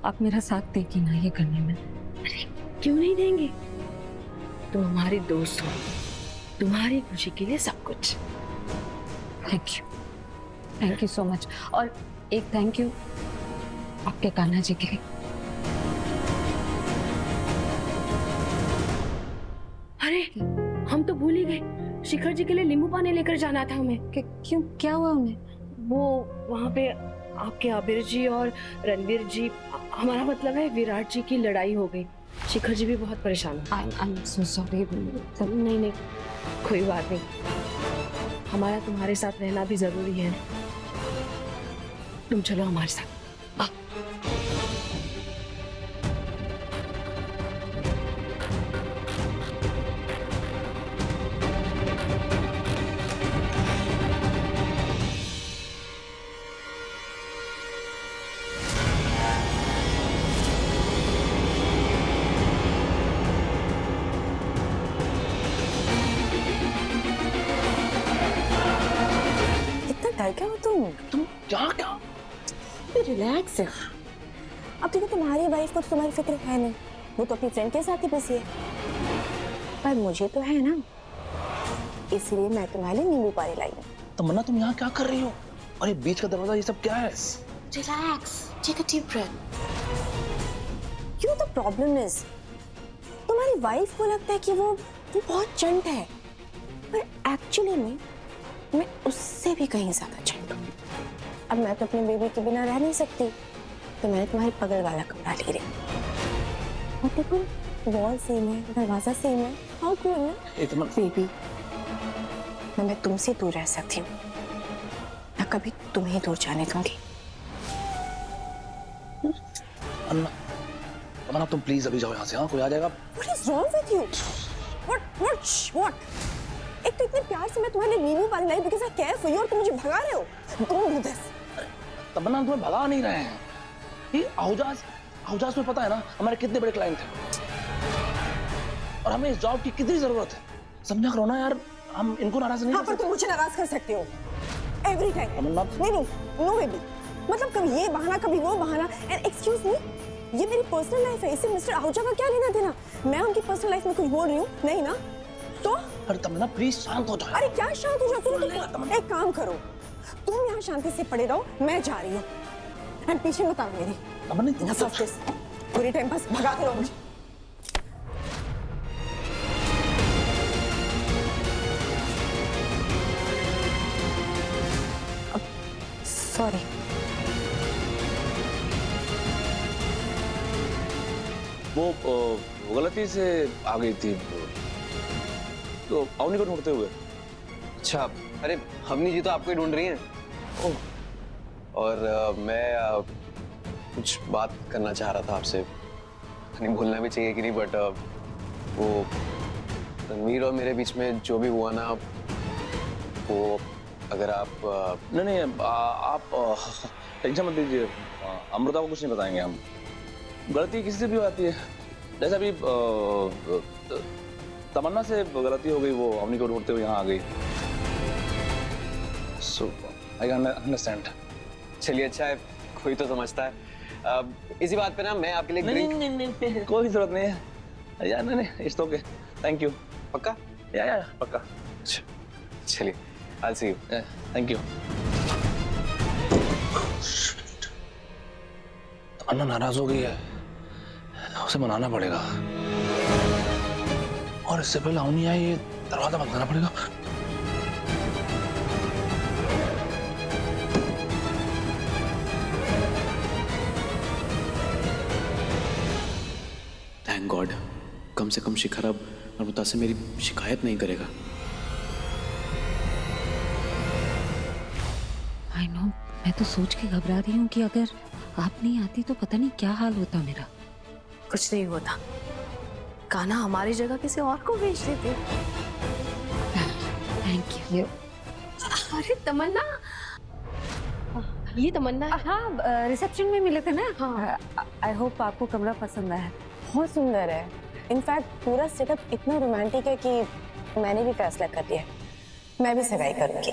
आप मेरा साथ देगी ना ये करने में? क्यों नहीं देंगे? तुम हमारी दोस्त हो, तुम्हारी खुशी के लिए सब कुछ। Thank you so much. और एक थैंक यू आपके कान्हा जी के लिए। अरे हम तो भूल ही गए, शिखर जी के लिए नींबू पानी लेकर जाना था हमें। क्यों, क्या हुआ उन्हें? वो वहाँ पे आपके आबिर जी और रणवीर जी, हमारा मतलब है विराट जी की लड़ाई हो गई। शिखर जी भी बहुत परेशान है। I am so sorry. नहीं नहीं, कोई बात नहीं, हमारा तुम्हारे साथ रहना भी जरूरी है। तुम चलो हमारे साथ। डर क्या हो तुम क्या रिलैक्स है। अब देखो तुम्हारी वाइफ को तो तुम्हारी फिक्र है नहीं, वो तो अपनी फ्रेंड के साथ ही बिजी है, पर मुझे तो है ना, इसलिए मैं तुम्हारे लिए नींबू पानी लाई हूँ। तमन्ना तुम यहाँ क्या कर रही हो? अरे बीच का दरवाजा, ये सब क्या है? Relax, take a deep breath. You the problem is तुम्हारी वाइफ को लगता है कि वो बहुत चंट है, पर एक्चुअली में मैं उससे भी कहीं ज्यादा चंट हूँ। अब मैं तो अपने बेबी के बिना रह नहीं सकती, तो मैंने तुम्हारे पगल वाला कमरा ले लिया। और देखो वॉल सेम है, दरवाजा सेम है, हाउ कूल है बेबी। मैं तुमसे दूर रह सकती हूँ, मैं कभी तुम्हें दूर जाने दूंगी। अन्ना, तमन्ना तुम प्लीज अभी जाओ यहाँ से। हाँ, कोई आ जाएगा। What is wrong with you? What? एक तो इतने प्यार से मैं तुम्हारे लिए नींबू पानी लाई because I care for you, और तुम मुझे भगा रहे हो। Don't do this. तमन्ना तुम्हें भगा नहीं रहे हैं। ये आहुजास में पता है ना हमारे कितने बड़े क्लाइंट हैं और हमें इस जॉब की कितनी जरूरत है। समझा करो ना यार, हम इनको नाराज नहीं हाँ, कर पर तुम मुझे नाराज कर सकते हो every time. तमन्ना नहीं, no baby. मतलब कभी ये बहाना, कभी वो बहाना। And excuse me, ये मेरी पर्सनल लाइफ है, इससे मिस्टर आहूजा का क्या लेना देना? मैं उनकी पर्सनल लाइफ में कुछ बोल रही हूँ? नहीं ना? तो अरे तमन्ना प्लीज शांत हो जाओ। अरे क्या शांत हो जाती हो तुम? एक काम करो, तुम यहाँ शांति से पड़े रहो, मैं जा रही हूँ। एंड पीछे मत आओ मेरी। तमन्ना पूरे टाइम बस भगाते रहो मुझे। सॉरी। वो गलती से आ गई थी, तो अवनी को ढूंढते हुए। अच्छा, अरे हमनी जी तो आपको ही ढूंढ रही हैं। ओह, और मैं कुछ बात करना चाह रहा था आपसे। नहीं भूलना भी चाहिए कि नहीं, बट वो रणवीर और मेरे बीच में जो भी हुआ ना, वो अगर आप नहीं आप टेंशन मत लीजिए। अमृता को कुछ नहीं बताएंगे हम। गलती किसी से भी हो जाती है, जैसे अभी तमन्ना से गलती हो गई, वो अवनी को ढूंढते हुए यहाँ आ गई। सो आई अंडरस्टैंड। चलिए, अच्छा है कोई तो समझता है। इसी बात पे ना मैं आपके लिए नहीं, कोई जरूरत नहीं है यार। नहीं, इट्स ओके, थैंक यू। पक्का? या पक्का। चलिए, I'll see you. Thank you. Tamanna नाराज हो गई है, उसे मनाना पड़ेगा, और इससे पहले अवनी आई, ये दरवाजा बंद करना पड़ेगा। थैंक गॉड, कम से कम शिखर अब अमृता से मेरी शिकायत नहीं करेगा। आई नो, मैं तो सोच के घबरा रही हूँ कि अगर आप नहीं आती तो पता नहीं क्या हाल होता मेरा। कुछ नहीं होता, कान्हा हमारी जगह किसी और को भेज देते। Thank you. अरे तमन्ना, ये तमन्ना है। हाँ, रिसेप्शन में मिले थे ना। हाँ। आई होप आपको कमरा पसंद आया। बहुत सुंदर है। इनफैक्ट पूरा सेटअप इतना रोमांटिक है कि मैंने भी फैसला कर लिया, मैं भी सगाई करूंगी।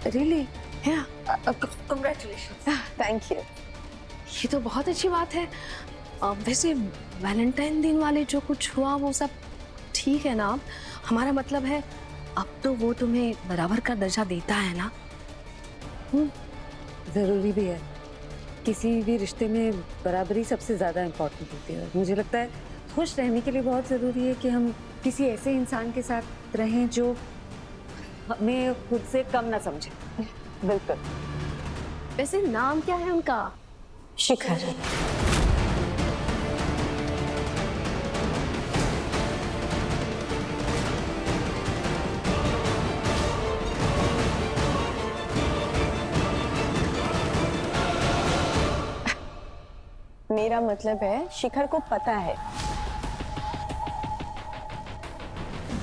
रियली? कंग्रेचुलेशन। Thank you. ये तो बहुत अच्छी बात है। वैसे वैलेंटाइन दिन वाले जो कुछ हुआ वो सब ठीक है ना? हमारा मतलब है अब तो वो तुम्हें बराबर का दर्जा देता है ना? जरूरी भी है, किसी भी रिश्ते में बराबरी सबसे ज्यादा इम्पोर्टेंट होती है। मुझे लगता है खुश रहने के लिए बहुत जरूरी है कि हम किसी ऐसे इंसान के साथ रहें जो हमें खुद से कम ना समझे। बिल्कुल। वैसे नाम क्या है उनका? शिखर। मेरा मतलब है शिखर को पता है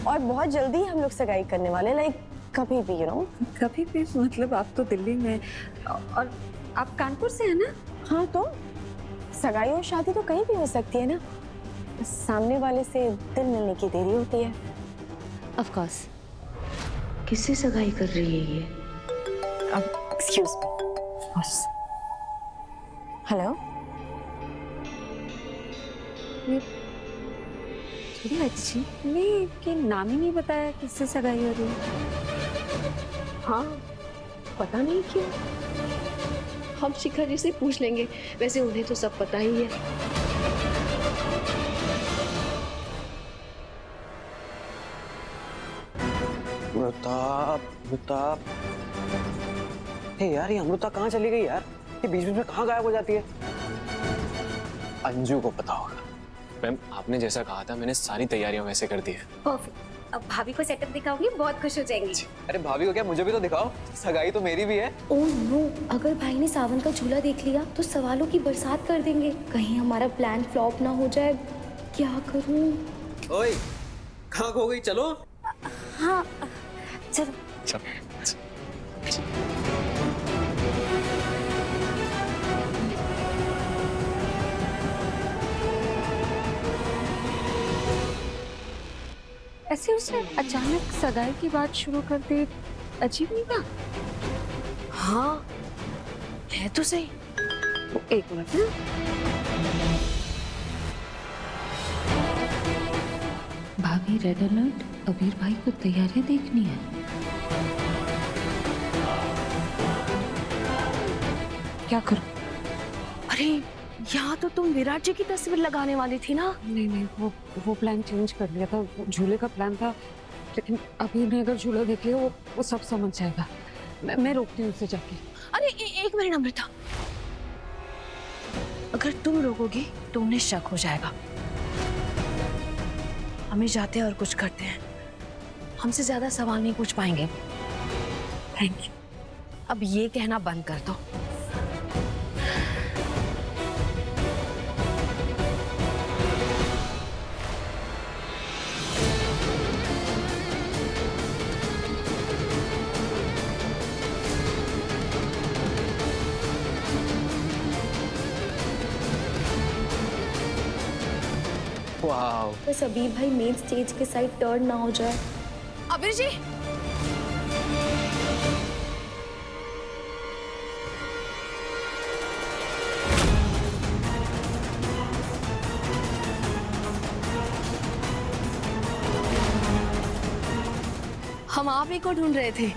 और बहुत जल्दी हम लोग सगाई करने वाले, लाइक कभी भी, यू नो। कभी भी मतलब आप तो दिल्ली में और आप कानपुर से है ना? हाँ, तो सगाई और शादी तो कहीं भी हो सकती है ना, सामने वाले से दिल मिलने की देरी होती है। Of course. किससे सगाई कर रही है ये? अब एक्सक्यूज मी। हेलो। थोड़ी अच्छी ने कि नाम ही नहीं बताया किससे सगाई हो रही है। हाँ, पता नहीं क्यों। हम शिखर जी से पूछ लेंगे, वैसे उन्हें तो सब पता ही है। अमृता, हे यार, ये अमृता कहाँ चली गई यार? ये बीच बीच में कहाँ गायब हो जाती है? अंजू को पता होगा। मैम, आपने जैसा कहा था मैंने सारी तैयारियां वैसे कर दी है। परफेक्ट। अब भाभी को सेटअप दिखाओगी, बहुत खुश हो जाएंगी। अरे भाभी को क्या, मुझे भी तो दिखाओ, सगाई तो मेरी भी है। ओह नो, अगर भाई ने सावन का झूला देख लिया तो सवालों की बरसात कर देंगे। कहीं हमारा प्लान फ्लॉप ना हो जाए। क्या करूं? ओए, कहाँ खो गई? चलो। हाँ चलो। ऐसे उसे अचानक सगाई की बात शुरू कर दे, अजीब नहीं था? हाँ, है तो सही। एक मिनट ना। भाभी रेड अलर्ट, अबीर भाई को तैयारियां देखनी है। क्या करूं? अरे यहाँ तो तुम विराट जी की तस्वीर लगाने वाली थी ना? नहीं नहीं, वो प्लान चेंज कर लिया था। वो झूले का प्लान था, लेकिन अभी ने अगर झूला देख लिया वो सब समझ जाएगा। मैं रोकती हूँ उसे जाके। अरे एक मिनट अमृता, अगर तुम रोकोगी तो उन्हें शक हो जाएगा। हमें जाते हैं और कुछ करते हैं, हमसे ज्यादा सवाल नहीं पूछ पाएंगे। Thank you. अब ये कहना बंद कर दो। वाह, बस अबीर भाई मेन स्टेज के साइड टर्न ना हो जाए। अबीर जी, हम आप ही को ढूंढ रहे थे।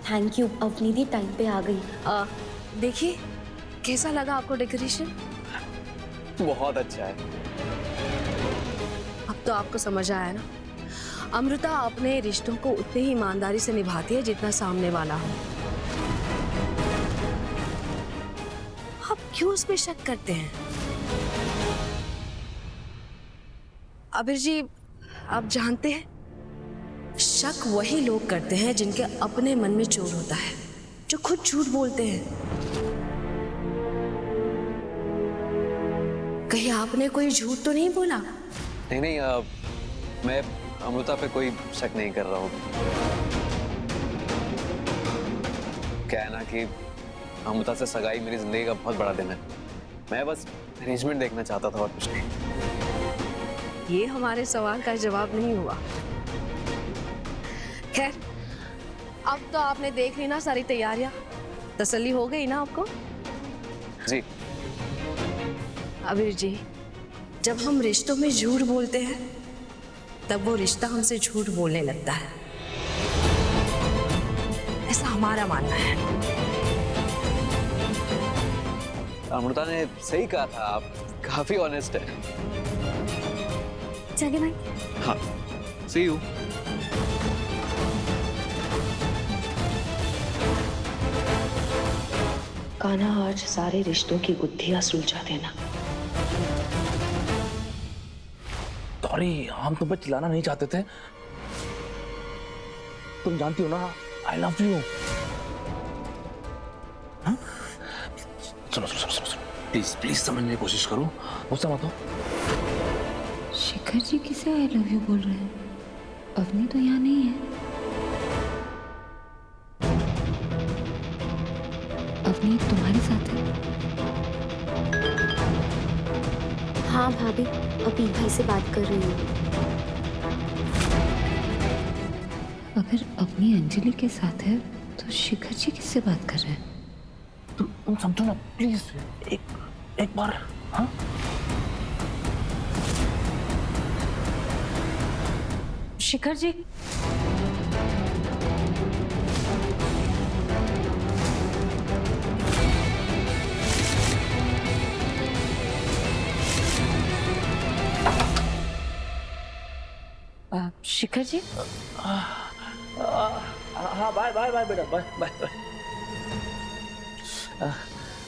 थैंक यू, अवनीति टाइम पे आ गई। देखिए कैसा लगा आपको डेकोरेशन? बहुत अच्छा है। अब तो आपको समझ आया ना, अमृता अपने रिश्तों को उतनी ही ईमानदारी से निभाती है जितना सामने वाला हो। आप क्यों उस पे शक करते हैं? अबीर जी, आप जानते हैं शक वही लोग करते हैं जिनके अपने मन में चोर होता है, जो खुद झूठ बोलते हैं। कहीं आपने कोई झूठ तो नहीं बोला? नहीं नहीं, मैं अमृता पे कोई शक नहीं कर रहा हूँ। क्या है ना कि अमृता से सगाई मेरी जिंदगी का बहुत बड़ा दिन है। मैं बस अरेंजमेंट देखना चाहता था और कुछ नहीं। ये हमारे सवाल का जवाब नहीं हुआ। खैर, अब तो आपने देख ली ना सारी तैयारियां, तसल्ली हो गई ना आपको? जी। अबीर जी, जब हम रिश्तों में झूठ बोलते हैं तब वो रिश्ता हमसे झूठ बोलने लगता है, ऐसा हमारा मानना है। अमृता ने सही कहा था, आप काफी ऑनेस्ट है। चले भाई। हाँ, सी यू। कान्हा, आज सारे रिश्तों की गुत्थियां सुलझा देना। सॉरी, हम तुम पे चिल्लाना नहीं चाहते थे। तुम जानती हो ना, आई लव यू। सुनो सुनो सुनो सुनो, प्लीज प्लीज समझने की कोशिश करो, गुस्सा मत हो। शिखर जी किसे आई लव यू बोल रहे हैं? अवनी तो यहाँ नहीं है। अवनी तुम्हारे साथ है? हाँ भाभी, अभी भाई से बात कर रही हूँ। अगर अवनी अंजलि के साथ है तो शिखर जी किससे बात कर रहे हैं? तुम समझो ना प्लीज, एक बार। हाँ, शिखर जी, शिखर जी, हाँ बाय बाय बाय बेटा, बाय बाय बाय।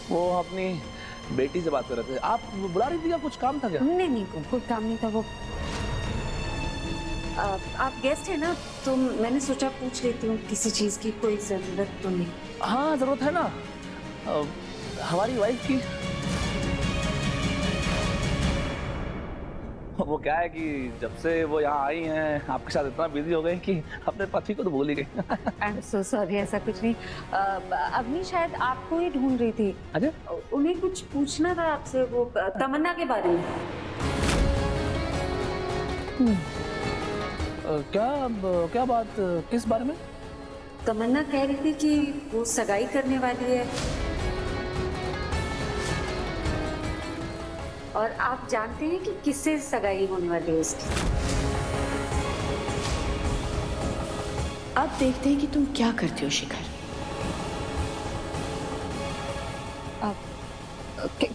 वो अपनी बेटी से बात कर रहे थे। आप बुला रही थी या कुछ काम था क्या? नहीं कोई काम नहीं था। वो आप गेस्ट है ना, तो मैंने सोचा पूछ लेती हूँ किसी चीज की कोई जरूरत तो नहीं। हाँ जरूरत है ना, हमारी वाइफ की। वो क्या है कि जब से वो यहाँ आई हैं आपके साथ इतना बिजी हो गए कि अपने पति को तो भूल ही गई। आई एम सो सॉरी, ऐसा कुछ नहीं। अवनी शायद आपको ही ढूंढ रही थी। अच्छा, उन्हें कुछ पूछना था आपसे, वो तमन्ना के बारे में। क्या बात, किस बारे में? तमन्ना कह रही थी कि वो सगाई करने वाली है, और आप जानते हैं कि किससे सगाई होने वाली है उसकी। अब देखते हैं कि तुम क्या करती हो शिखर।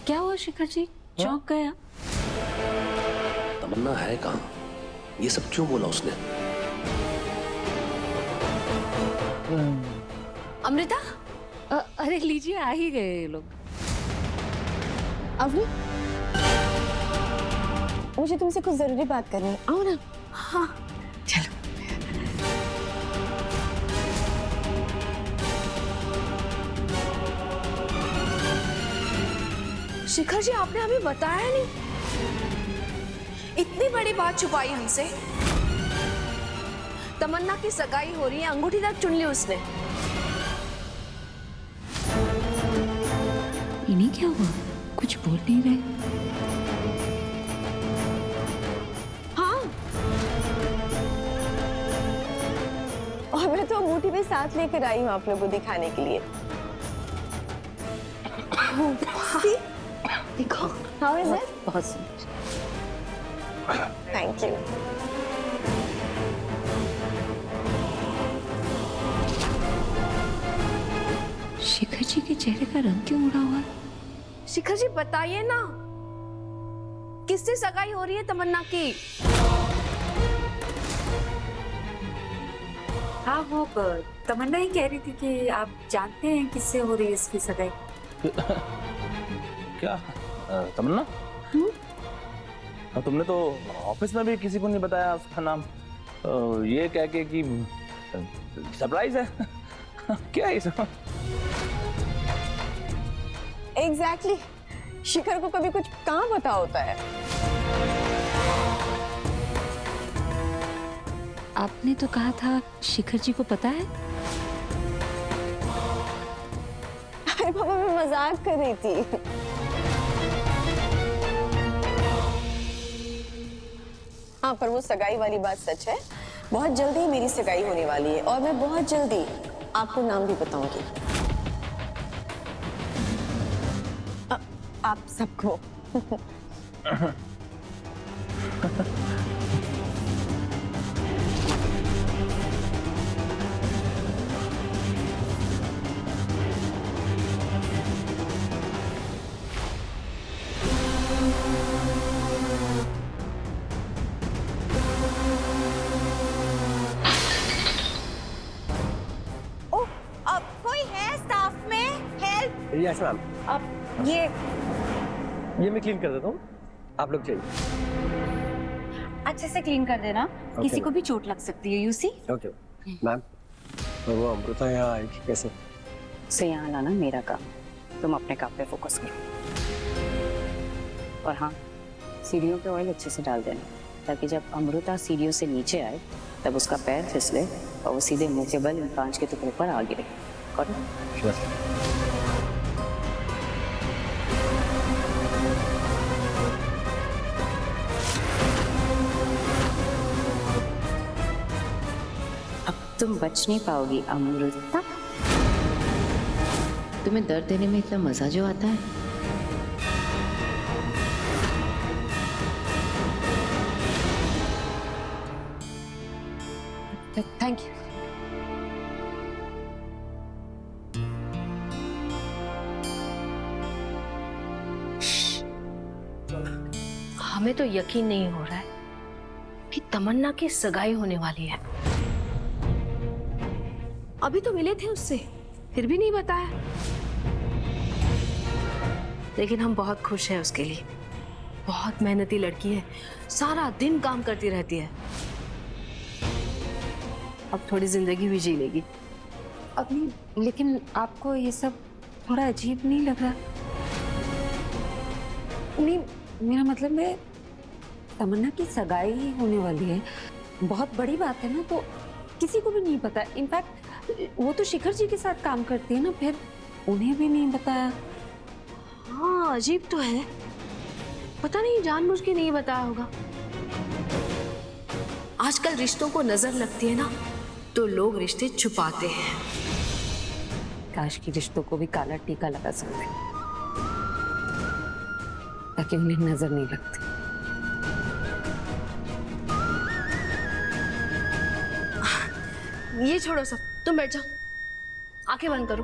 क्या हुआ शिखर जी, चौंक गया? तमन्ना है कहाँ? ये सब क्यों बोला उसने? अमृता, अरे लीजिए, आ ही गए ये लोग। अवनी, मुझे तुमसे कुछ जरूरी बात करनी है, आओ ना। हाँ चलो। शिखर जी, आपने हमें बताया नहीं, इतनी बड़ी बात छुपाई हमसे। तमन्ना की सगाई हो रही है, अंगूठी तक चुन ली उसने। इन्हें क्या हुआ, कुछ बोल नहीं रहे? हाँ, और मैं तो अंगूठी भी साथ लेकर आई हूँ आप लोगों को दिखाने के लिए। देखो, हाउ इज इट? बहुत सुंदर। Thank you. शिखर जी के चेहरे का रंग क्यों उड़ा हुआ? शिखर जी बताइए ना, किससे सगाई हो रही है तमन्ना की? हाँ, वो तमन्ना ही कह रही थी कि आप जानते हैं किससे हो रही है इसकी सगाई। क्या तमन्ना? तुमने तो ऑफिस में भी किसी को नहीं बताया उसका नाम, ये कह के कि सरप्राइज है। क्या है सब? एग्जैक्टली, शिखर को कभी कुछ कहाँ पता होता है। आपने तो कहा था शिखर जी को पता है। अरे पापा, मैं मजाक कर रही थी। हाँ, पर वो सगाई वाली बात सच है। बहुत जल्दी मेरी सगाई होने वाली है और मैं बहुत जल्दी आपको नाम भी बताऊंगी। आप सबको। ओह, अब कोई है स्टाफ में? हेल्प! यस मैम, अब ये मैं क्लीन कर देता हूँ, आप लोग चाहिए। अच्छे से क्लीन कर देना, किसी को भी चोट लग सकती है, यू सी। Okay ma'am. तो वो अमृता यहाँ आई कैसे? से यहाँ लाना मेरा काम, तुम अपने काम पे फोकस करो। और हाँ, सीढ़ियों पे ऑयल अच्छे से डाल देना, ताकि जब अमृता सीढ़ियों से नीचे आए तब उसका पैर फिसले और वो सीधे मुंह के बल इन कांच के टुकड़ों पर आ गिरे। अब तुम बच नहीं पाओगी अमृता। तुम्हें दर्द देने में इतना मजा जो आता है। Thank you. हमें तो यकीन नहीं हो रहा है कि तमन्ना की सगाई होने वाली है। अभी तो मिले थे उससे, फिर भी नहीं बताया। लेकिन हम बहुत खुश हैं उसके लिए। बहुत मेहनती लड़की है, सारा दिन काम करती रहती है। अब थोड़ी जिंदगी भी जी लेगी। अभी लेकिन आपको ये सब थोड़ा अजीब नहीं लग रहा? नहीं, मेरा मतलब है तमन्ना की सगाई होने वाली है, बहुत बड़ी बात है ना, तो किसी को भी नहीं पता। इनफैक्ट वो तो शिखर जी के साथ काम करती है ना, फिर उन्हें भी नहीं बताया। हाँ, अजीब तो है। पता नहीं जानबूझ के नहीं बताया होगा। आजकल रिश्तों को नजर लगती है ना, तो लोग रिश्ते छुपाते हैं। काश की रिश्तों को भी काला टीका लगा सकते, ताकि उन्हें नजर नहीं लगती। ये छोड़ो सब, तुम बैठ जाओ, आंखें बंद करो।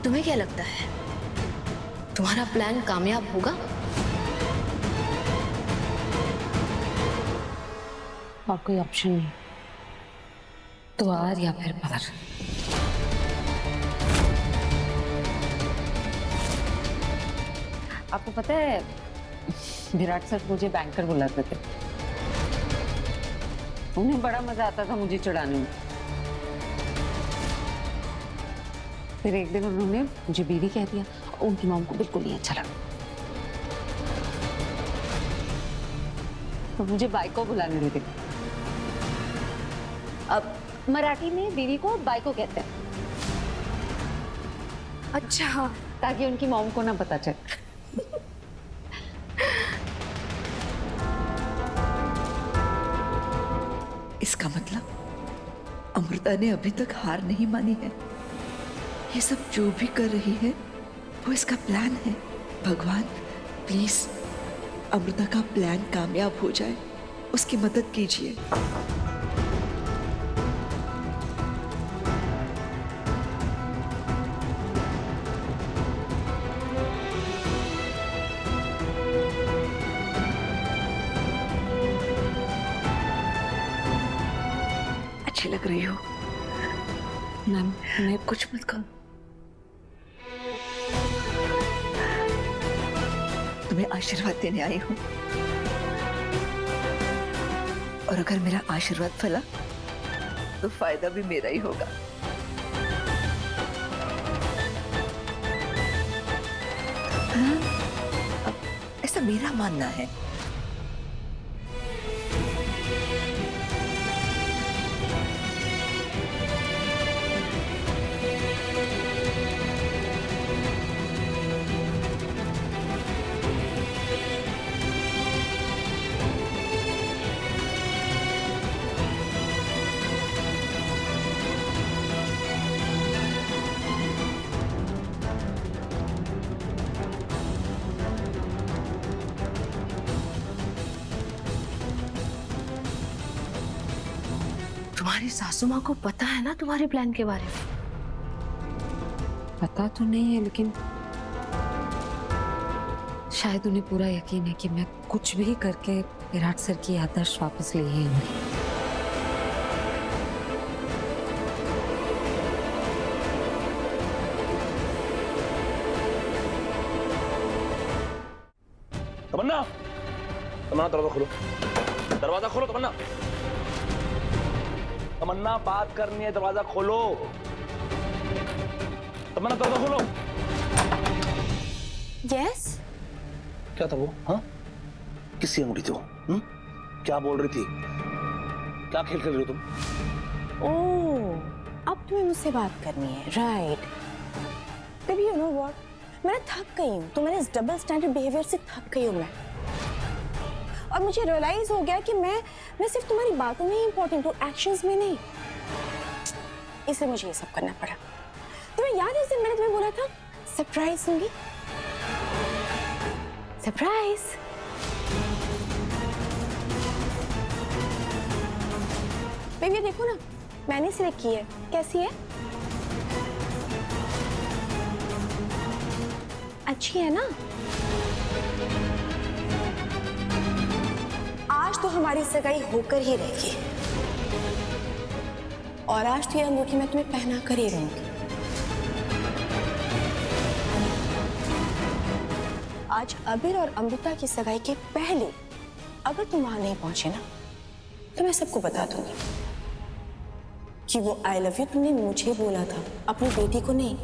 तुम्हें क्या लगता है, तुम्हारा प्लान कामयाब होगा? और कोई ऑप्शन नहीं, तो आर या फिर पार। आपको पता है विराट सर मुझे बैंकर बुलाते थे, उन्हें बड़ा मजा आता था मुझे चिढ़ाने में। फिर एक दिन उन्होंने मुझे बीवी कह दिया, उनकी मॉम को बिल्कुल नहीं अच्छा लगा, तो मुझे बाइको बुलाने लगे। अब मराठी में बीवी को बाइको कहते हैं। अच्छा, ताकि उनकी मॉम को ना पता चले। इसका मतलब अमृता ने अभी तक हार नहीं मानी है। ये सब जो भी कर रही है वो इसका प्लान है। भगवान प्लीज अमृता का प्लान कामयाब हो जाए, उसकी मदद कीजिए। अच्छी लग रही हो मैम, मैं कुछ मत कहो। तुम्हें आशीर्वाद देने आई हूं, और अगर मेरा आशीर्वाद फला तो फायदा भी मेरा ही होगा। हाँ? ऐसा मेरा मानना है। तुम्हारी सासू माँ को पता है ना तुम्हारे प्लान के बारे में? पता तो नहीं है, लेकिन शायद उन्हें पूरा यकीन है कि मैं कुछ भी करके विराट सर की याददाश्त वापस ले ही आऊंगी। तमन्ना, तमन्ना दरवाजा खोलो, दरवाजा खोलो तमन्ना। तमन्ना बात करनी है, दरवाजा खोलो। तमन्ना दरवाजा खोलो। यस। क्या था वो? हाँ, किसकी अंगूठी थी वो? क्या बोल रही थी? क्या खेल खेल रही हो तुम? ओह, अब तुम्हें मुझसे बात करनी है, राइट? तभी यू नो व्हाट, मैं थक गई हूँ तुम्हारे इस डबल स्टैंडर्ड बिहेवियर से, थक गई हूँ मैं। और मुझे रियलाइज हो गया कि मैं सिर्फ तुम्हारी बातों में ही इंपॉर्टेंट हूँ, एक्शंस में नहीं। इसलिए मुझे ये सब करना पड़ा। तुम्हें याद है उस दिन मैंने तुम्हें बोला था सरप्राइज दूंगी? सरप्राइज। बेबी देखो ना, मैंने सिलेक्ट की है, कैसी है? अच्छी है ना? आज तो हमारी सगाई होकर ही रहेगी, और आज तो ये अंगूठी मैं तुम्हें पहना कर ही रहूंगी। आज अबीर और अमृता की सगाई के पहले अगर तुम वहां नहीं पहुंचे ना, तो मैं सबको बता दूंगी कि वो आई लव यू तुमने मुझे बोला था, अपनी बेटी को नहीं।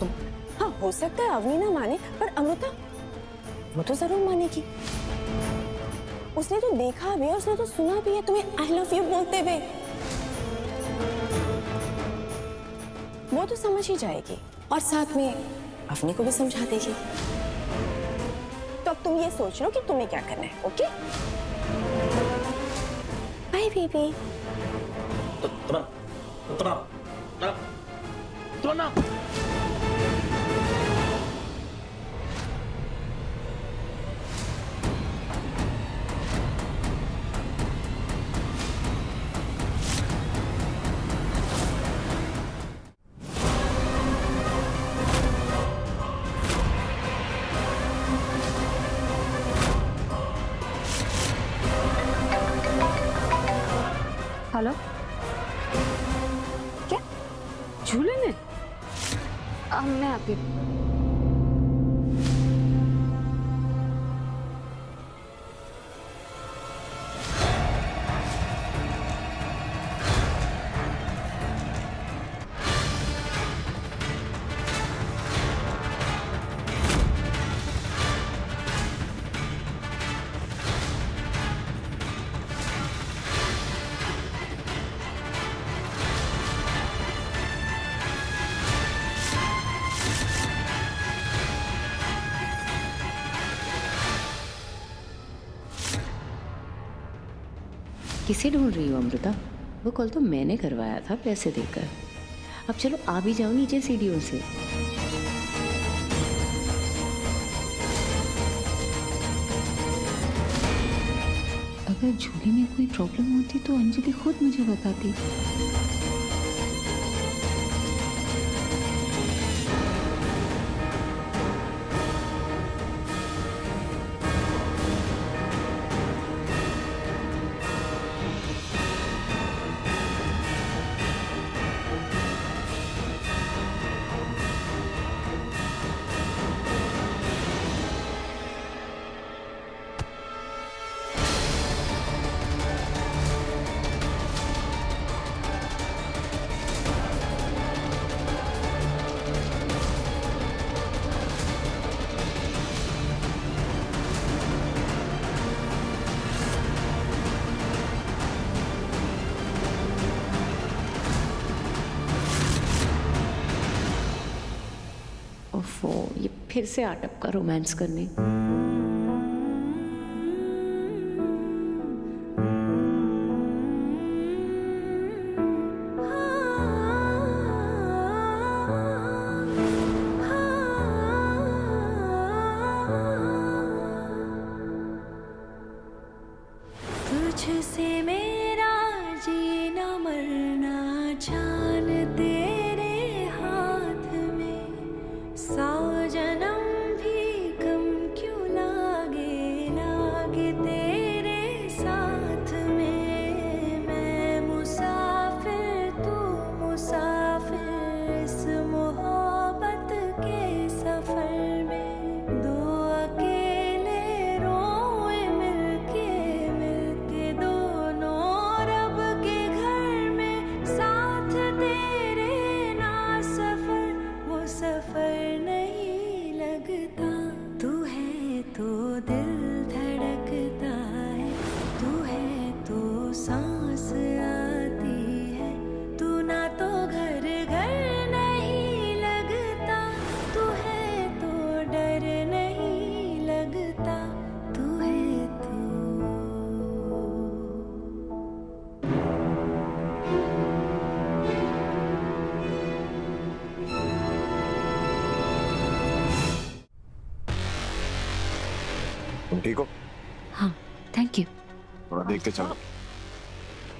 तुम, हाँ हो सकता है अवनी ना माने, पर अमृता वो तो जरूर मानेगी। उसने तो देखा भी है, उसने तो सुना भी है तुम्हें आई लव यू बोलते हुए। वो तो समझ ही जाएगी, और साथ में अवनी को भी समझा देगी। तो अब तुम ये सोच लो कि तुम्हें क्या करना है, okay? Bye baby. Tamanna, hello, क्या झूले में? मैं आती हूँ। किसे ढूंढ रही हो अमृता? वो कॉल तो मैंने करवाया था पैसे देकर। अब चलो आ भी जाओ नीचे सीढ़ियों से। अगर झूले में कोई प्रॉब्लम होती तो अंजलि खुद मुझे बताती। ओफो, ये फिर से आटप का रोमांस करने। तुझसे मेरा जीना मर दिल धड़कता है, तू है तो सांस आती है, तू ना तो घर घर नहीं लगता, तू है तो डर नहीं लगता, तू है तू। तुम ठीक हो? हाँ थैंक यू। थोड़ा देख के चलो।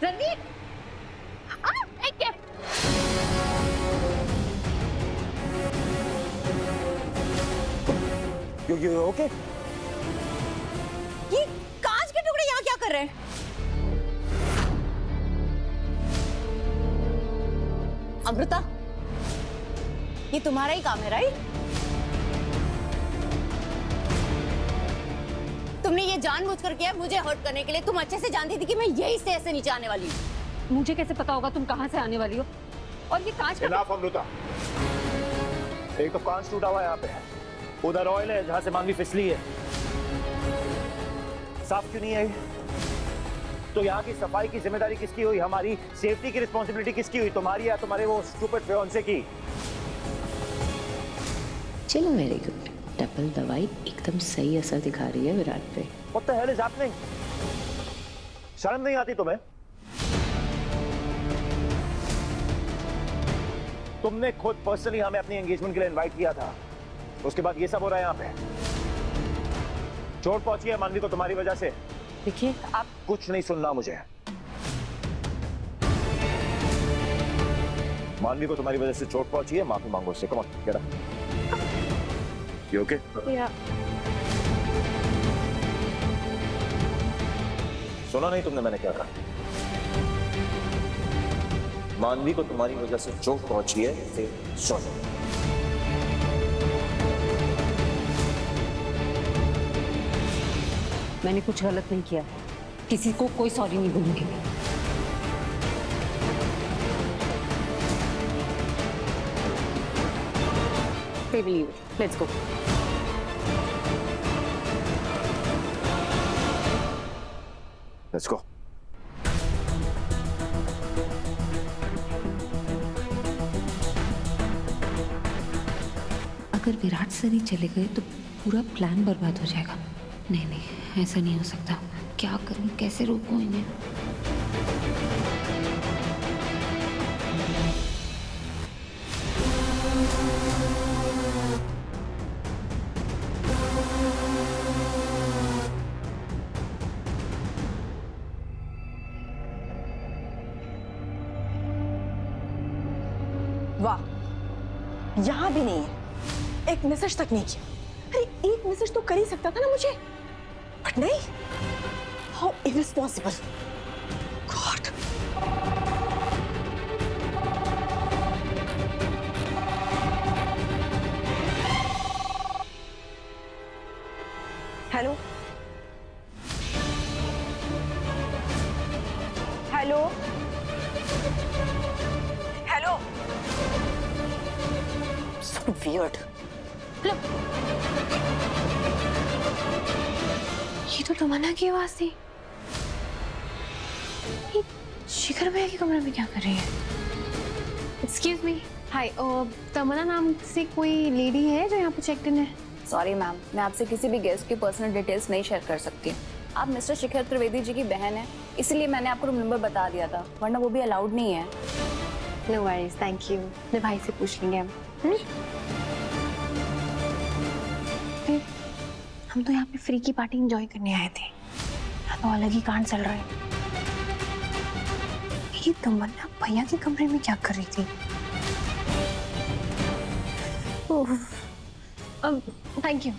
Ranveer you okay? ये कांच के टुकड़े यहाँ क्या कर रहे हैं? अमृता, ये तुम्हारा ही काम है राइट? तुमने ये जानबूझकर किया मुझे हर्ट करने के लिए। तुम अच्छे से जानती थी कि मैं यही से ऐसे नीचे आने वाली हूँ। मुझे कैसे पता होगा तुम कहाँ से आने वाली हो? और ये कांच का इनाफ अमृता, एक तो कांच टूटा हुआ है यहाँ पे, उधर ऑयल है जहां से मांगवी फिसली है। साफ क्यों नहीं है? तो यहाँ की सफाई की जिम्मेदारी किसकी हुई? हमारी सेफ्टी की रिस्पॉन्सिबिलिटी किसकी हुई? तुम्हारी या तुम्हारे वो स्टूपिड फियांसे की? चलो वेरी गुड। डबल दवाई एकदम सही असर दिखा रही है विराट पे। What the hell is happening? शर्म नहीं आती तुम्हें? तुमने खुद पर्सनली हमें अपनी एंगेजमेंट के लिए इनवाइट किया था, उसके बाद ये सब हो रहा है यहाँ पे। चोट पहुंची है मानवी को तुम्हारी वजह से। देखिए आप कुछ नहीं सुनना मुझे। मानवी को तुम्हारी वजह से चोट पहुंची है, माफी मांगो उससे। Come on get up. You okay? सुना नहीं तुमने मैंने क्या कहा? मानवी को तुम्हारी वजह से चोट पहुंची है, सुनो। मैंने कुछ गलत नहीं किया, किसी को कोई सॉरी नहीं बोलूंगी। Let's go. Let's go. अगर विराट सर ही चले गए तो पूरा प्लान बर्बाद हो जाएगा। नहीं नहीं ऐसा नहीं हो सकता। क्या करूं, कैसे रोकूं इन्हें? वाह, यहाँ भी नहीं है, एक मैसेज तक नहीं किया। अरे एक मैसेज तो कर ही सकता था ना मुझे, बट नहीं। How irresponsible. God. Hello hello hello. So weird. ये तो तमन्ना की आवाज थी। ये शिखर भैया के कमरे में क्या कर रही है? एक्सक्यूज मी, हाय। तमन्ना नाम से कोई लेडी है जो यहाँ पे चेक इन है? सॉरी मैम, मैं आपसे किसी भी गेस्ट की पर्सनल डिटेल्स नहीं शेयर कर सकती। आप मिस्टर शिखर त्रिवेदी जी की बहन है, इसलिए मैंने आपको रूम नंबर बता दिया था, वरना वो भी अलाउड नहीं है। No worries, thank you. अपने भाई से पूछ लेंगे हम। हम तो यहाँ पे फ्री की पार्टी एंजॉय करने आए थे, यहाँ तो अलग ही कांड चल रहा है। ये तमन्ना भैया के कमरे में क्या कर रही थी? Thank you.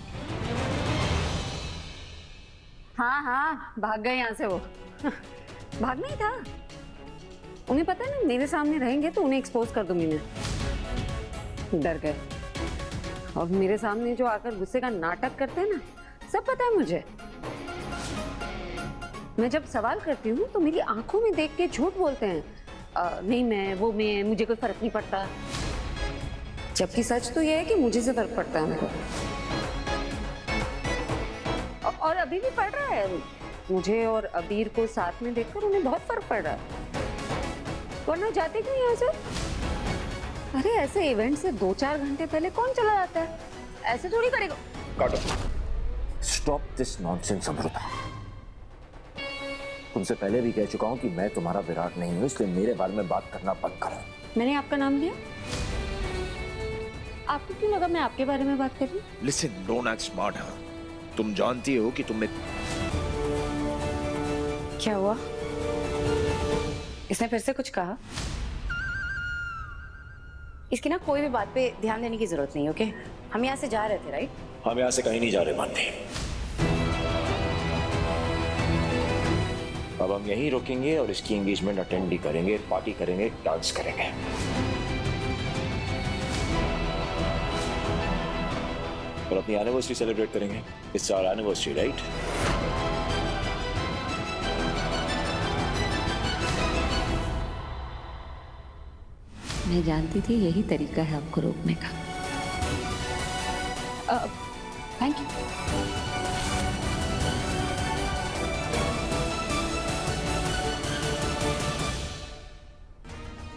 हाँ हाँ भाग गए यहाँ से वो। भागना ही था। उन्हें पता है ना मेरे सामने रहेंगे तो उन्हें एक्सपोज कर दूंगी मैं। डर गए। और मेरे सामने जो आकर गुस्से का नाटक करते हैं ना, सब पता है मुझे। मैं जब सवाल करती हूँ तो मेरी आंखों में देख के झूठ बोलते हैं। नहीं मैं मुझे कोई फर्क नहीं पड़ता, जबकि सच तो ये है कि मुझे से फर्क पड़ता है उनको। और अभी भी पड़ रहा है। मुझे और अबीर को साथ में देखकर उन्हें बहुत फर्क पड़ रहा है। वरना जाते क्यों यहाँ से? अरे ऐसे इवेंट से 2-4 घंटे पहले कौन चला जाता है? ऐसे थोड़ी करेगा। काटो। Stop this nonsense Amrita. तुमसे पहले भी कह चुका हूं कि मैं तुम्हारा विराट नहीं हूं, इसलिए मेरे बारे में बात करना बंद करो। मैंने आपका नाम लिया? आपको क्यों लगा मैं आपके बारे में बात कर रही हूँ? Listen, don't act smart. तुम जानती हो कि तुमने क्या हुआ? इसने फिर से कुछ कहा? इसकी ना कोई भी बात पे ध्यान देने की जरूरत नहीं, ओके? हम यहाँ से जा रहे थे, राइट? हम यहाँ से कहीं नहीं जा रहे मानते। अब हम यहीं रुकेंगे और इसकी एंगेजमेंट अटेंड भी करेंगे, पार्टी करेंगे, डांस करेंगे। और अपनी एनिवर्सरी सेलिब्रेट करेंगे। It's our anniversary, right? मैं जानती थी यही तरीका है आपको रोकने का। Thank you.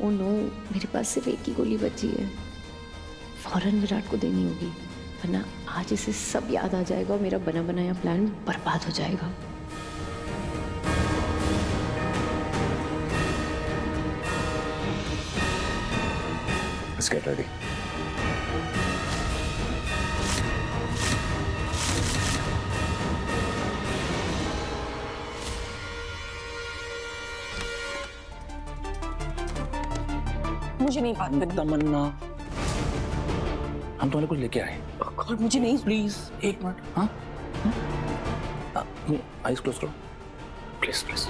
ओ नो, मेरे पास सिर्फ एक ही गोली बची है। फौरन विराट को देनी होगी, वरना आज इसे सब याद आ जाएगा और मेरा बना बनाया प्लान बर्बाद हो जाएगा। Let's get ready. मुझे नहीं बात करनी। तमन्ना, हम तुम्हारे कुछ लेके आए। और मुझे नहीं। Please 1 minute. हाँ, आइज क्लोज करो please please.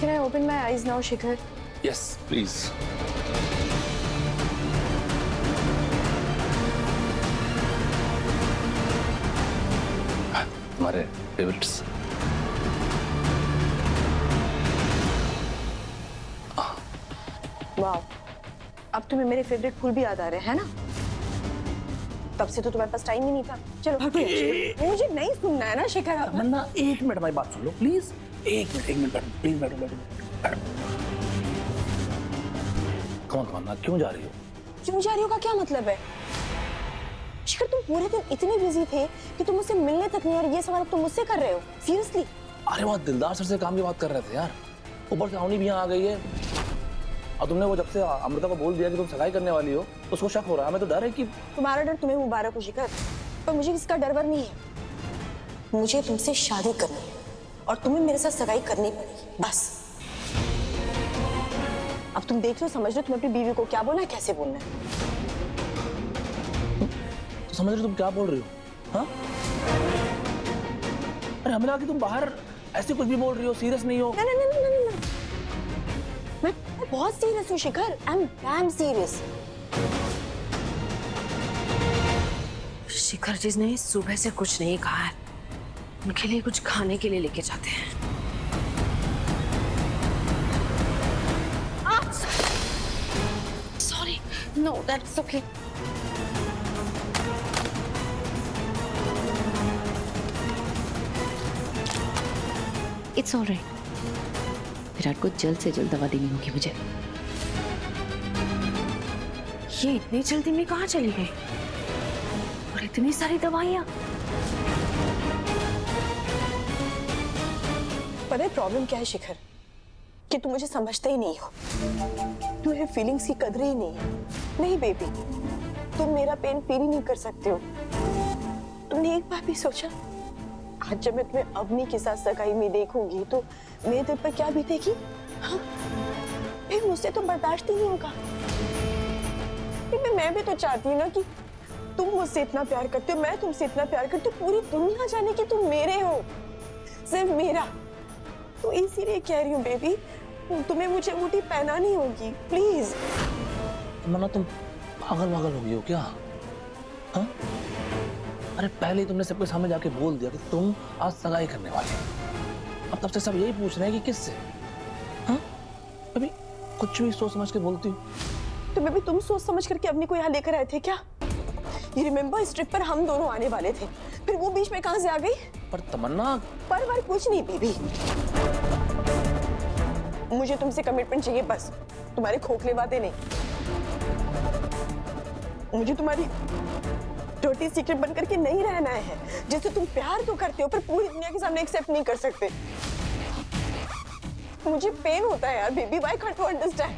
Can I open my eyes now, Shikhar? Yes please. हमारे फेवरेट्स। वाह, अब तुम्हें मेरे फेवरेट फूल भी याद आ रहे हैं ना? तब से तो तुम्हारे पास टाइम ही नहीं था। चलो हटो। मुझे नहीं सुनना है ना शिखर। तमन्ना 1 मिनट हमारी बात सुन लो प्लीज। 1 मिनट बैठो प्लीज, बैठो बैठो बैठो। कौन तमन्ना, क्यों जा रही हो? क्यों जा रही हो का क्या मतलब है? शिखर, तुम पूरे दिन इतने बिजी थे कि तुम मुझसे मिलने तक नहीं, और ये सवाल तुम मुझसे कर रहे हो? सीरियसली? अरे वहाँ दिलदार सर से काम की बात कर रहे थे यार। ऊपर से अवनी भी यहाँ आ गई है, और तुमने वो जब से अमृता को बोल दिया कि तुम सगाई करने वाली हो, उसको शक हो रहा है। हमें तो डर है कि तुम्हारा डर तुम्हें मुबारक हो शिखर, पर मुझे किसका डर वर नहीं है। मुझे तुमसे शादी करनी है और तुम्हें मेरे साथ सगाई करनी पड़ेगी, बस। अब तुम देख लो, समझ लो, तुम अपनी बीवी को क्या बोलना है, कैसे बोलना है। तो समझ रहे तुम क्या बोल रही हो? हाँ, अरे हमें लगा कि तुम बाहर ऐसे कुछ भी बोल रही हो, सीरियस नहीं हो। नहीं, मैं बहुत सीरियस हूँ Shikhar. I am damn serious. Shikhar ji ने सुबह से कुछ नहीं कहा है, उनके लिए कुछ खाने के लिए लेके जाते हैं। Sorry, no that's okay. It's alright. Virat को जल्द से जल्द दवा देनी होगी मुझे। ये इतनी जल्दी में कहाँ चली गई? और इतनी सारी दवाइयाँ। पता है प्रॉब्लम क्या है शिखर? कि तुम मुझे समझते ही नहीं हो। तुम्हें फीलिंग्स की कदर ही नहीं है। नहीं बेबी, तुम मेरा पेन फील ही नहीं कर सकते हो। तुमने एक बार भी सोचा, आज जब मैं तुम्हें अवनी के साथ सगाई में देखूंगी तो मेरे दिल पर क्या बीतेगी? हाँ? फिर मुझसे तो बर्दाश्त ही नहीं होगा। मैं भी तो चाहती हूँ ना कि तुम मुझसे इतना प्यार करते हो, मैं तुमसे इतना प्यार करती हूँ, पूरी दुनिया जाने कि तुम मेरे हो, सिर्फ मेरा। तो इसीलिए कह रही हूँ बेबी, तुम्हें मुझे अंगूठी पहनानी होगी, प्लीज। तमन्ना तुम पागल हो गई हो क्या? हाँ? अरे पहले ही तुमने सबके सामने जाके बोल दिया कि तुम आज सगाई करने वाले हो। अब तब से सब यही पूछ रहे हैं कि किससे? हाँ? अभी कुछ भी सोच समझ के बोलती हो। तो बेबी तुम सोच समझ करके अपनी को यहाँ लेकर आए थे क्या? You remember इस ट्रिप पर हम दोनों आने वाले थे, फिर वो बीच में कहाँ से आ गई? पर तमन्ना पर कुछ नहीं बेबी, मुझे तुमसे कमिटमेंट चाहिए बस, तुम्हारे खोखले बातें नहीं। मुझे तुम्हारी डर्टी सीक्रेट बन करके नहीं रहना है। जैसे तुम प्यार तो करते हो पर पूरी दुनिया के सामने एक्सेप्ट नहीं कर सकते। मुझे पेन होता है यार baby, why can't you understand?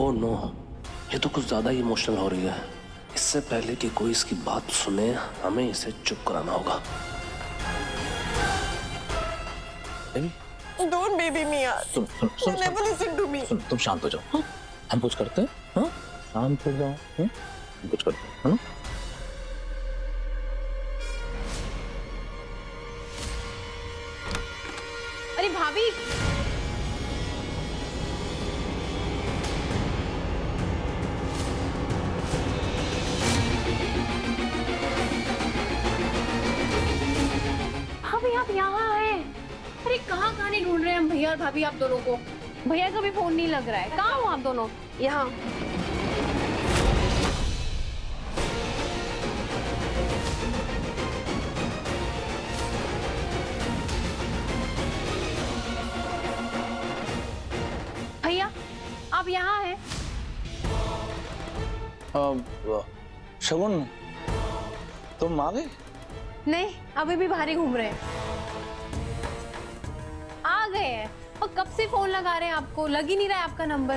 Oh no, ये तो कुछ ज्यादा ही इमोशनल हो रही है। इससे पहले कि कोई इसकी बात सुने, हमें इसे चुप कराना होगा। Don't baby me यार। सुन, Never listen to me। सुन, तुम शांत हो जाओ। हाँ? हम कुछ करते हैं। हाँ? शांत हो जाओ। हम कुछ करते हैं, है ना? अरे भाभी, भाभी आप यहाँ हैं? अरे कहाँ कहानी ढूंढ रहे हैं हम भैया और भाभी आप दोनों को? भैया का भी फोन नहीं लग रहा है। कहाँ हो आप दोनों? यहाँ। भैया आप यहाँ हैं? शगुन, तुम आ गए? नहीं, अभी भी बाहर ही घूम रहे हैं। आ गए हैं और कब से फोन लगा रहे हैं आपको, लग ही नहीं रहा है आपका नंबर।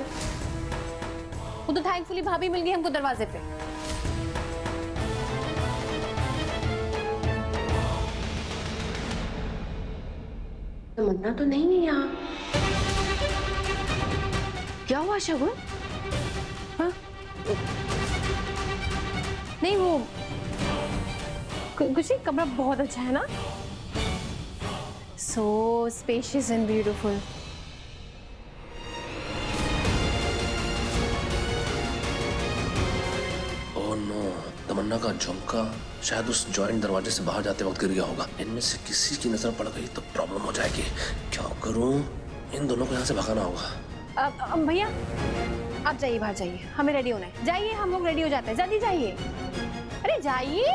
वो तो थैंकफुली भाभी मिल गई हमको दरवाजे पे। तमन्ना तो नहीं है यहाँ। क्या हुआ शगुन? हाँ? नहीं वो कुछ नहीं, कमरा बहुत अच्छा है ना, so spacious and beautiful. Oh no, Tamanna का झुमका शायद उस जॉइंट दरवाजे से बाहर जाते वक्त गिर गया होगा। इनमें से किसी की नजर पड़ गई तो प्रॉब्लम हो जाएगी। क्या करूं? इन दोनों को यहाँ से भगाना होगा। भैया आप जाइए, बाहर जाइए, हमें रेडी होना है। जाइए, हम लोग रेडी हो जाते हैं, जल्दी जाइए। अरे जाइए।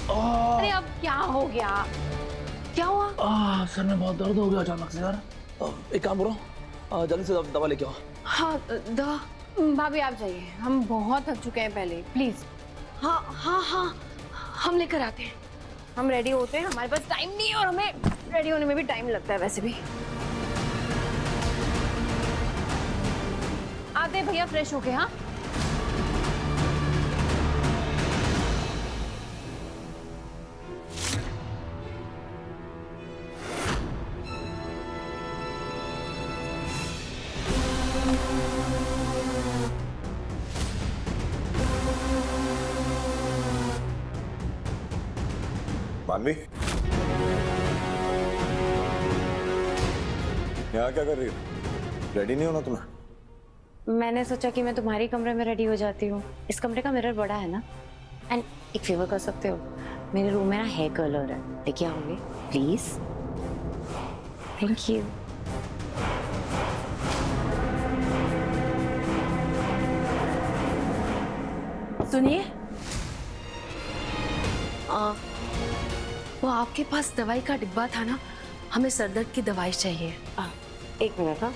अरे अब क्या हो गया? क्या हुआ? सर में बहुत दर्द हो गया अचानक से यार। एक काम करो, जल्दी से दवा लेके आओ। हाँ दवा। भाभी आप जाइए, हम बहुत थक चुके हैं पहले, प्लीज। हाँ हाँ हाँ, हम लेकर आते हैं। हम रेडी होते हैं, हमारे पास टाइम नहीं है और हमें रेडी होने में भी टाइम लगता है वैसे भी। आते हैं भैया, फ्रेश होके। हाँ मानवी, यहाँ क्या कर रही हो? रेडी नहीं होना तुम्हें? मैंने सोचा कि मैं तुम्हारी कमरे में रेडी हो जाती हूँ। इस कमरे का मिरर बड़ा है ना। एंड एक फेवर कर सकते हो, मेरे रूम में ना हेयर कर्लर है, लेके आओगे प्लीज? Thank you. सुनिए, वो आपके पास दवाई का डिब्बा था ना, हमें सरदर्द की दवाई चाहिए। एक मिनट। हाँ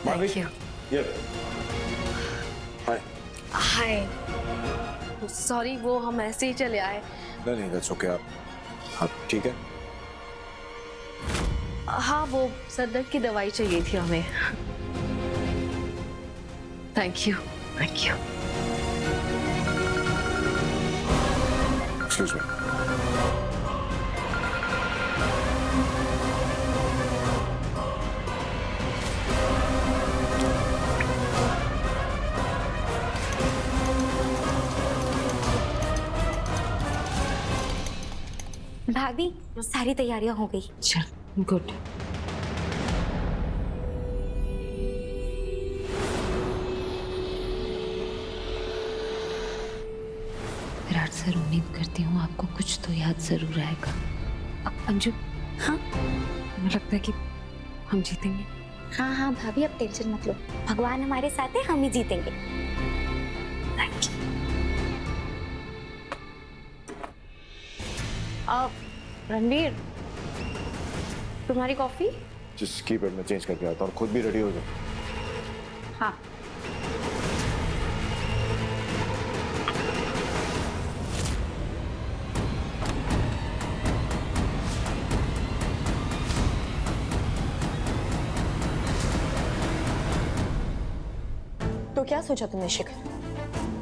मानवी, ये हाय। हाय, सॉरी वो हम ऐसे ही चले आए। नहीं, दैट्स ओके। आप ठीक है? हाँ वो सरदर्द की दवाई चाहिए थी हमें। Thank you, thank you. Excuse me. भाभी सारी तैयारियां हो गई। चल गुड। विराट सर, उम्मीद करती हूँ आपको कुछ तो याद जरूर आएगा। अंजू, हाँ मुझे लगता है कि हम जीतेंगे। हाँ हाँ भाभी, अब टेंशन मत लो, भगवान हमारे साथ है, हम ही जीतेंगे। रणवीर, तुम्हारी कॉफी? जिसकी बेड में चेंज करके आता और खुद भी रेडी हो जाए। हाँ। तो क्या सोचा तुमने शिखर,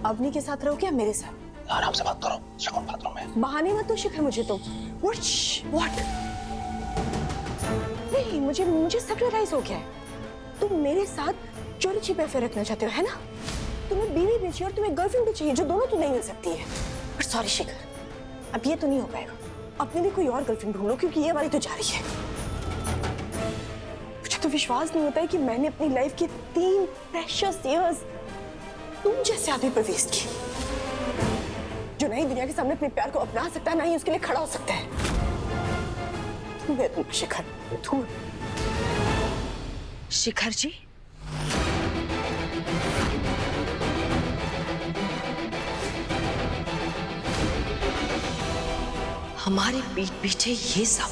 अवनी के साथ रहोगे या मेरे साथ? आराम से बात करो, शिखर बाथरूम में। बहाने मत दो शिखर मुझे तो। व्हाट? नहीं, मुझे सब रियलाइज हो गया है। तुम मेरे साथ चोरी छिपे अफेयर रखना चाहते हो, है ना? तुम्हें बीवी भी चाहिए और तुम्हें गर्लफ्रेंड भी चाहिए, जो दोनों तो नहीं मिल सकती है। पर सॉरी शिखर, अब ये तो नहीं हो पाएगा। अपने लिए कोई और गर्लफ्रेंड ढूंढ लो, क्योंकि ये वाली तो जा रही है। मुझे तो विश्वास नहीं होता है कि मैंने अपनी लाइफ के 3 प्रेशियस इयर्स तुम जैसे आदमी पर वेस्ट की, जो नई दुनिया के सामने अपने प्यार को अपना सकता है, ना ही उसके लिए खड़ा हो सकता है। तुम शिखर, तुम। शिखर जी, हमारे पीठ पीछे ये सब।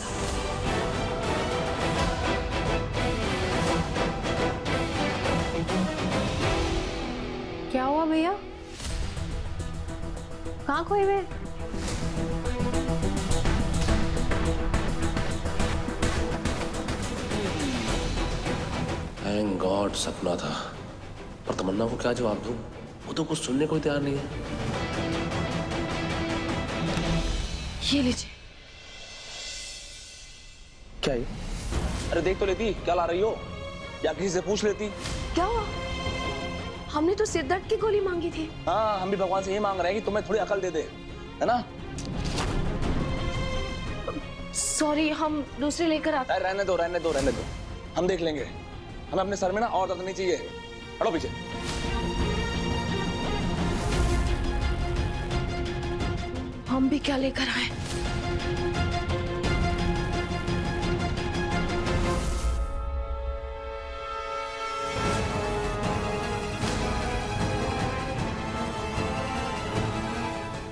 क्या हुआ भैया, कहाँ खोए हुए? थैंक गॉड सपना था। पर तमन्ना को क्या जवाब दूं? वो तो कुछ सुनने को ही तैयार नहीं है। ये लीजिए। क्या ये? अरे देख तो लेती, क्या ला रही हो? या किसी से पूछ लेती। क्या हुआ? हमने तो सिरदर्द की गोली मांगी थी। हाँ, हम भी भगवान से ये मांग रहे हैं कि तुम्हें थोड़ी अकल दे दे, है ना? सॉरी, हम दूसरी लेकर आते। रहने दो, हम देख लेंगे। हमें अपने सर में ना और दर्द नहीं चाहिए। हटो पीछे। हम भी क्या लेकर आए?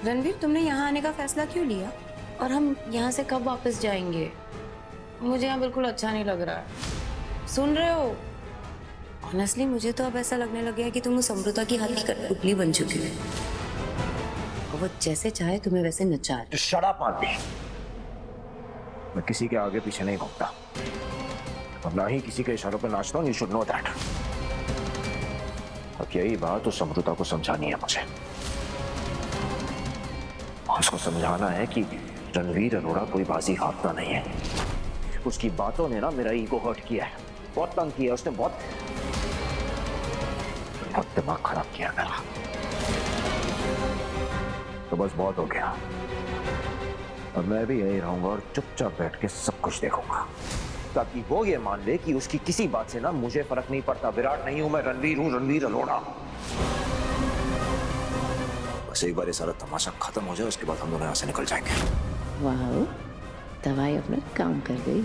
रणवीर, तुमने यहाँ आने का फैसला क्यों लिया? और हम यहाँ से कब वापस जाएंगे? मुझे यहाँ बिल्कुल अच्छा नहीं लग रहा है। सुन रहे हो? ऑनेस्टली मुझे तो अब ऐसा लगने लग गया है कि तुम उस अमृता की हाथ की कठपुतली बन चुकी हो, और वो जैसे चाहे तुम्हें वैसे नचा रही। शट अप मानवी। मैं किसी के आगे पीछे नहीं घूमता, और ना ही किसी के इशारों पर नाचता हूँ। You should know that. अब यही बात उस अमृता को समझानी है मुझे। उसको समझाना है कि रणवीर अरोड़ा कोई बाजी हारता नहीं है। उसकी बातों ने ना मेरा ईगो हर्ट किया है, बहुत तंग किया उसने, बहुत दिमाग खराब किया मेरा। तो बस बहुत हो गया। अब मैं भी यही रहूंगा और चुपचाप बैठ के सब कुछ देखूंगा, ताकि वो ये मान ले कि उसकी किसी बात से ना मुझे फर्क नहीं पड़ता। विराट नहीं हूं मैं, रणवीर हूं, रणवीर अरोड़ा। बस एक बार ये सारा तमाशा खत्म हो जाए, उसके बाद हम दोनों यहाँ से निकल जाएंगे। वाह, दवाई अपना काम कर गई।